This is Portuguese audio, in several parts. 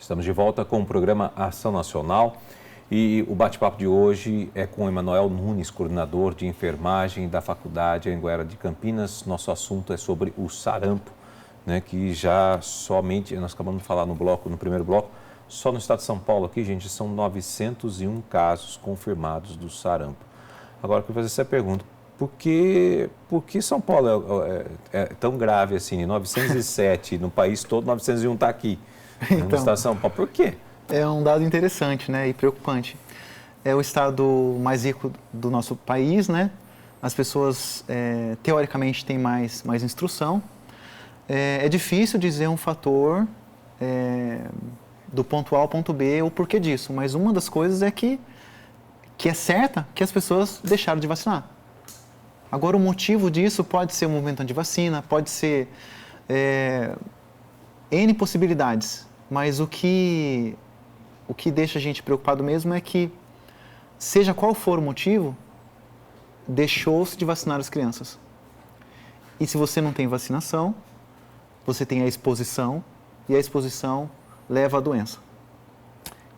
Estamos de volta com o programa Ação Nacional e o bate-papo de hoje é com Emanuel Nunes, coordenador de enfermagem da Faculdade Anhanguera de Campinas. Nosso assunto é sobre o sarampo, né, que já somente, nós acabamos de falar no primeiro bloco, só no estado de São Paulo aqui, gente, são 901 casos confirmados do sarampo. Agora, eu quero fazer essa pergunta. Por que São Paulo é tão grave assim? 907 no país todo, 901 está aqui, então, no estado de São Paulo. Por quê? É um dado interessante, né, e preocupante. É o estado mais rico do nosso país, né? As pessoas, teoricamente, têm mais instrução. É difícil dizer um fator do ponto A ao ponto B o porquê disso, mas uma das coisas é que é certa que as pessoas deixaram de vacinar. Agora, o motivo disso pode ser o movimento anti-vacina, pode ser N possibilidades, mas o que deixa a gente preocupado mesmo é que, seja qual for o motivo, deixou-se de vacinar as crianças. E se você não tem vacinação, você tem a exposição, e a exposição leva à doença.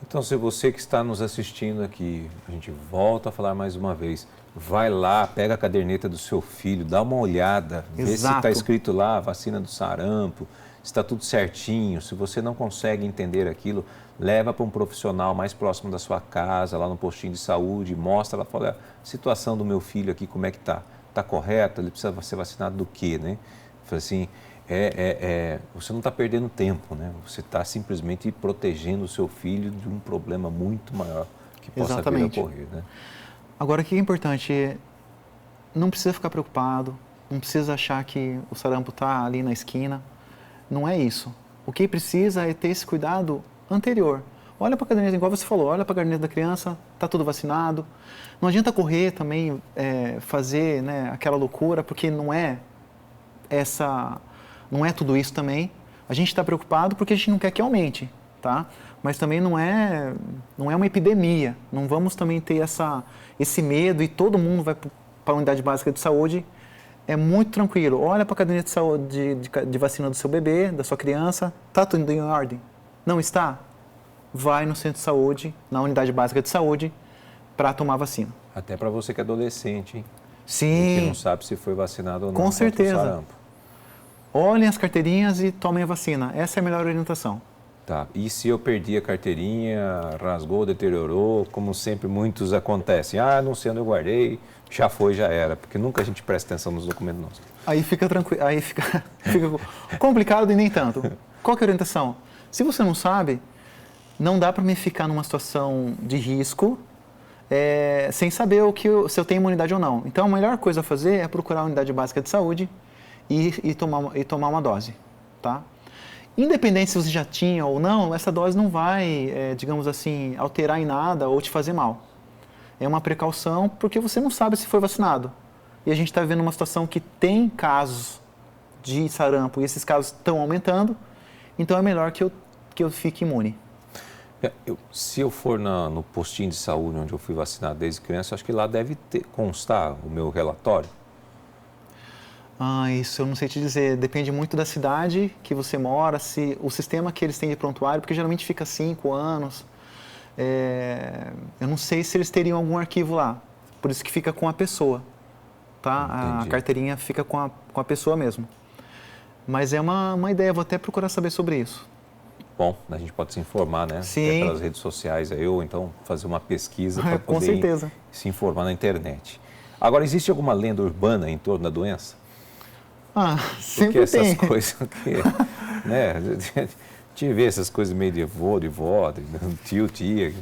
Então, se você que está nos assistindo aqui, a gente volta a falar mais uma vez, vai lá, pega a caderneta do seu filho, dá uma olhada, vê se está escrito lá, vacina do sarampo, se está tudo certinho. Se você não consegue entender aquilo, leva para um profissional mais próximo da sua casa, lá no postinho de saúde, mostra lá, fala, a situação do meu filho aqui, como é que está? Está correto? Ele precisa ser vacinado do quê, né? Fala assim, você não está perdendo tempo, né? Você está simplesmente protegendo o seu filho de um problema muito maior que possa vir a ocorrer, né? Agora, o que é importante, não precisa ficar preocupado, não precisa achar que o sarampo está ali na esquina, não é isso. O que precisa é ter esse cuidado anterior. Olha para a caderneta, igual você falou, olha para a caderneta da criança, está tudo vacinado. Não adianta correr também, fazer, né, aquela loucura, porque não é tudo isso também. A gente está preocupado porque a gente não quer que aumente, tá? Mas também não é uma epidemia. Não vamos também ter esse medo e todo mundo vai para a unidade básica de saúde. É muito tranquilo. Olha para a caderneta de saúde de vacina do seu bebê, da sua criança. Está tudo em ordem? Não está? Vai no centro de saúde, na unidade básica de saúde, para tomar vacina. Até para você que é adolescente, hein? Sim. E que não sabe se foi vacinado ou não. Com certeza. Contra o sarampo. Olhem as carteirinhas e tomem a vacina. Essa é a melhor orientação. Tá. E se eu perdi a carteirinha, rasgou, deteriorou, como sempre muitos acontecem? Não sei onde eu guardei, já foi, já era. Porque nunca a gente presta atenção nos documentos nossos. Aí fica tranquilo, aí fica complicado e nem tanto. Qual que é a orientação? Se você não sabe, não dá para me ficar numa situação de risco sem saber se eu tenho imunidade ou não. Então, a melhor coisa a fazer é procurar a unidade básica de saúde e tomar uma dose, tá? Independente se você já tinha ou não, essa dose não vai, digamos assim, alterar em nada ou te fazer mal. É uma precaução porque você não sabe se foi vacinado. E a gente está vivendo uma situação que tem casos de sarampo e esses casos estão aumentando, então é melhor que eu fique imune. Se eu for no postinho de saúde onde eu fui vacinado desde criança, acho que lá deve constar o meu relatório. Isso eu não sei te dizer. Depende muito da cidade que você mora, se o sistema que eles têm de prontuário, porque geralmente fica 5 anos. Eu não sei se eles teriam algum arquivo lá. Por isso que fica com a pessoa, tá? Entendi. A carteirinha fica com a pessoa mesmo. Mas é uma ideia, vou até procurar saber sobre isso. Bom, a gente pode se informar, né? Sim. Pelas redes sociais, ou então fazer uma pesquisa para Com poder certeza. se informar na internet. Agora, existe alguma lenda urbana em torno da doença? Sempre Porque tem. essas coisas que, né? Te vê essas coisas meio de avô, de vó, de tio, tia.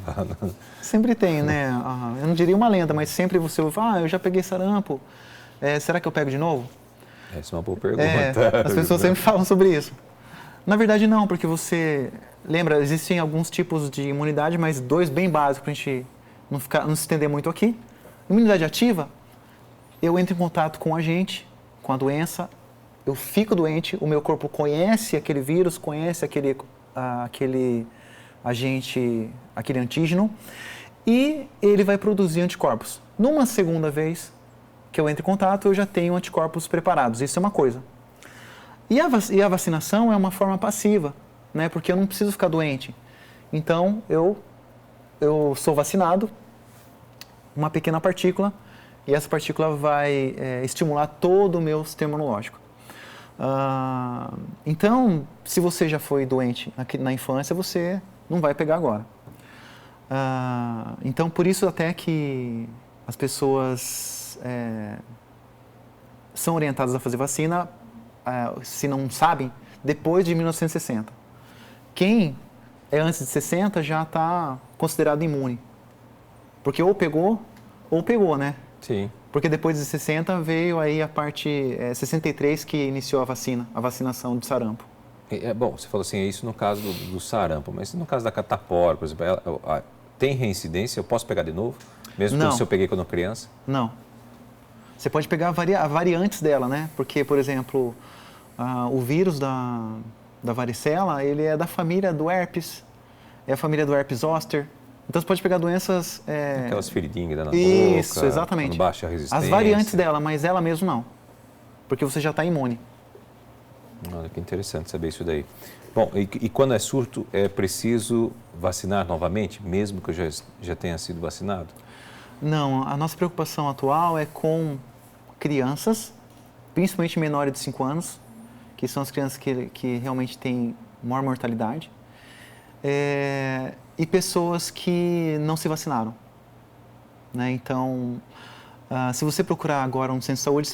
Sempre tem, né? Eu não diria uma lenda, mas sempre você ouve, eu já peguei sarampo, será que eu pego de novo? Essa é uma boa pergunta. As pessoas sempre falam sobre isso. Na verdade não, porque você... Lembra, existem alguns tipos de imunidade, mas 2 bem básicos para a gente não se estender muito aqui. Imunidade ativa, eu entro em contato com o agente, com a doença, eu fico doente, o meu corpo conhece aquele vírus, conhece aquele agente, aquele antígeno, e ele vai produzir anticorpos. Numa segunda vez que eu entro em contato, eu já tenho anticorpos preparados, isso é uma coisa. E a vacinação é uma forma passiva, né? Porque eu não preciso ficar doente. então eu sou vacinado, uma pequena partícula, e essa partícula vai estimular todo o meu sistema imunológico. Então, se você já foi doente na infância, você não vai pegar agora. Então, por isso até que as pessoas são orientadas a fazer vacina, se não sabem, depois de 1960. Quem é antes de 60 já está considerado imune. Porque ou pegou, né? Sim. Porque depois de 60 veio aí a parte 63 que iniciou a vacinação de sarampo. Bom, você falou assim, é isso no caso do sarampo, mas no caso da catapora, por exemplo, tem reincidência? Eu posso pegar de novo? Mesmo se eu peguei quando criança? Não. Você pode pegar variantes dela, né? Porque, por exemplo, o vírus da varicela, ele é da família do herpes, é a família do herpes zoster. Então, você pode pegar doenças... Aquelas feridinhas na boca. Isso, exatamente. Quando baixa a resistência. As variantes dela, mas ela mesmo não. Porque você já está imune. Olha, que interessante saber isso daí. Bom, e quando é surto, é preciso vacinar novamente, mesmo que eu já tenha sido vacinado? Não, a nossa preocupação atual é com crianças, principalmente menores de 5 anos, que são as crianças que realmente têm maior mortalidade, e pessoas que não se vacinaram. Né? Então, se você procurar agora um centro de saúde,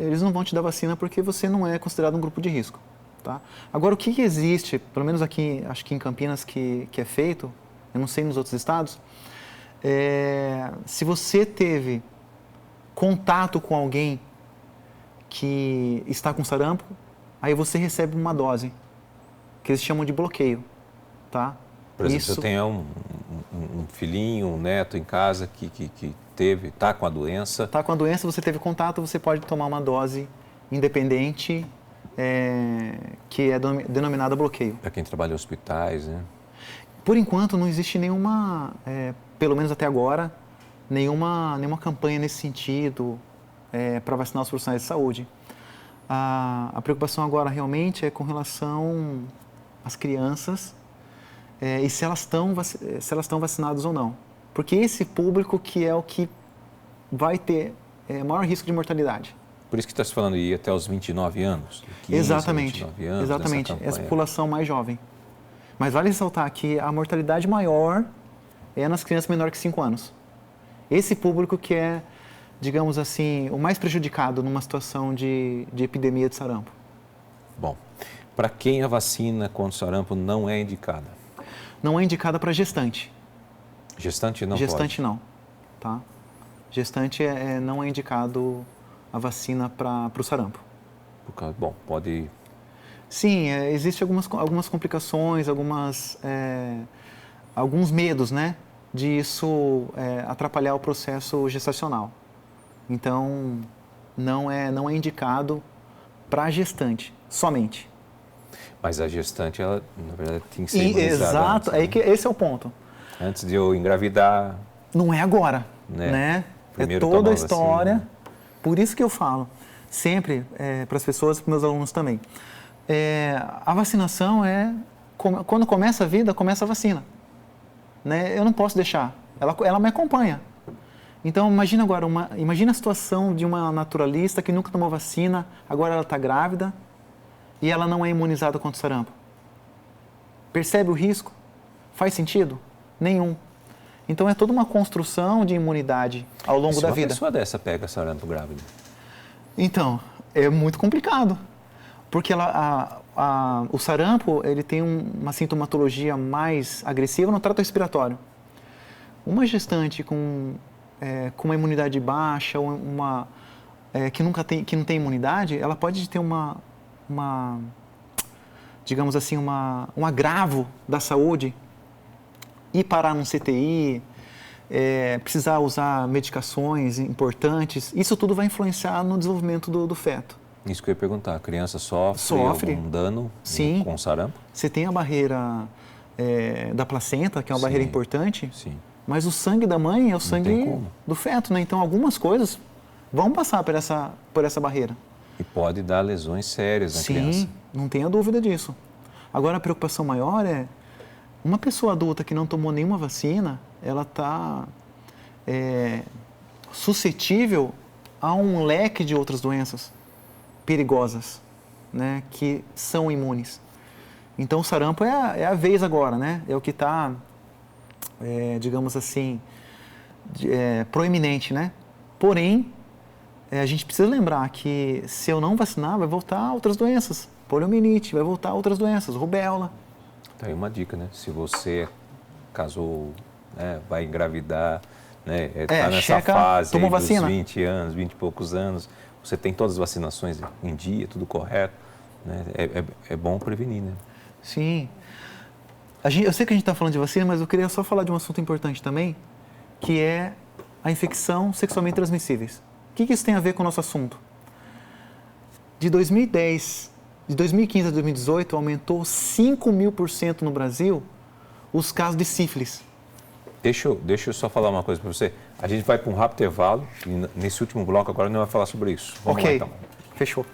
eles não vão te dar vacina porque você não é considerado um grupo de risco. Tá? Agora, o que existe, pelo menos aqui, acho que em Campinas, que é feito, eu não sei nos outros estados, se você teve contato com alguém que está com sarampo, aí você recebe uma dose, que eles chamam de bloqueio. Tá? Por exemplo, se eu tenho um filhinho, um neto em casa que está com a doença... Está com a doença, você teve contato, você pode tomar uma dose independente, que é denominada bloqueio. Para quem trabalha em hospitais, né? Por enquanto, não existe nenhuma, pelo menos até agora, nenhuma campanha nesse sentido para vacinar os profissionais de saúde. A preocupação agora realmente é com relação às crianças e se elas estão vacinadas ou não. Porque esse público que é o que vai ter maior risco de mortalidade. Por isso que está se falando de ir até os 29 anos? 15, exatamente, 29 anos, exatamente. Essa população mais jovem. Mas vale ressaltar que a mortalidade maior é nas crianças menores que 5 anos. Esse público que é, digamos assim, o mais prejudicado numa situação de epidemia de sarampo. Bom, para quem a vacina contra o sarampo não é indicada? Não é indicada para gestante. Gestante não Gestante pode? não, tá? Gestante não é indicado a vacina para o sarampo. Bom, pode... Sim, existem algumas complicações, alguns medos, né? De isso atrapalhar o processo gestacional. Então, não é indicado para gestante, somente. Mas a gestante, ela, na verdade, tem que ser imunizada. Exato, antes, né? esse é o ponto. Antes de eu engravidar... Não é agora, né? É toda a história. Por isso que eu falo sempre para as pessoas e para os meus alunos também. A vacinação quando começa a vida, começa a vacina. Né? Eu não posso deixar, ela me acompanha. Então, imagina agora, imagina a situação de uma naturalista que nunca tomou vacina, agora ela está grávida e ela não é imunizada contra o sarampo. Percebe o risco? Faz sentido? Nenhum. Então, é toda uma construção de imunidade ao longo da vida. Se uma pessoa dessa pega sarampo grávida? Então, é muito complicado. Porque o sarampo ele tem uma sintomatologia mais agressiva no trato respiratório. Uma gestante com uma imunidade baixa, que não tem imunidade, ela pode ter digamos assim, um agravo da saúde e parar num CTI, precisar usar medicações importantes. Isso tudo vai influenciar no desenvolvimento do feto. Isso que eu ia perguntar, a criança sofre algum dano com sarampo? Você tem a barreira da placenta, que é uma barreira importante, sim. Mas o sangue da mãe é o sangue do feto, né? Então algumas coisas vão passar por essa barreira. E pode dar lesões sérias na criança. Sim, não tenha dúvida disso. Agora a preocupação maior Uma pessoa adulta que não tomou nenhuma vacina, ela está suscetível a um leque de outras doenças perigosas, né, que são imunes. Então, o sarampo é a vez agora, né? É o que está, digamos assim, proeminente, né? Porém, a gente precisa lembrar que se eu não vacinar, vai voltar outras doenças. Poliomielite, vai voltar outras doenças, rubéola. Tá aí uma dica, né? Se você casou, né, vai engravidar, né, tá nessa fase aí dos 20 anos, 20 e poucos anos, você tem todas as vacinações em dia, tudo correto, né? É bom prevenir, né? Sim. Eu sei que a gente está falando de vacina, mas eu queria só falar de um assunto importante também, que é a infecção sexualmente transmissíveis. O que isso tem a ver com o nosso assunto? De 2015 a 2018, aumentou 5.000% no Brasil os casos de sífilis. Deixa eu só falar uma coisa para você. A gente vai para um rápido intervalo e nesse último bloco agora a gente vai falar sobre isso. Vamos lá, então. Fechou.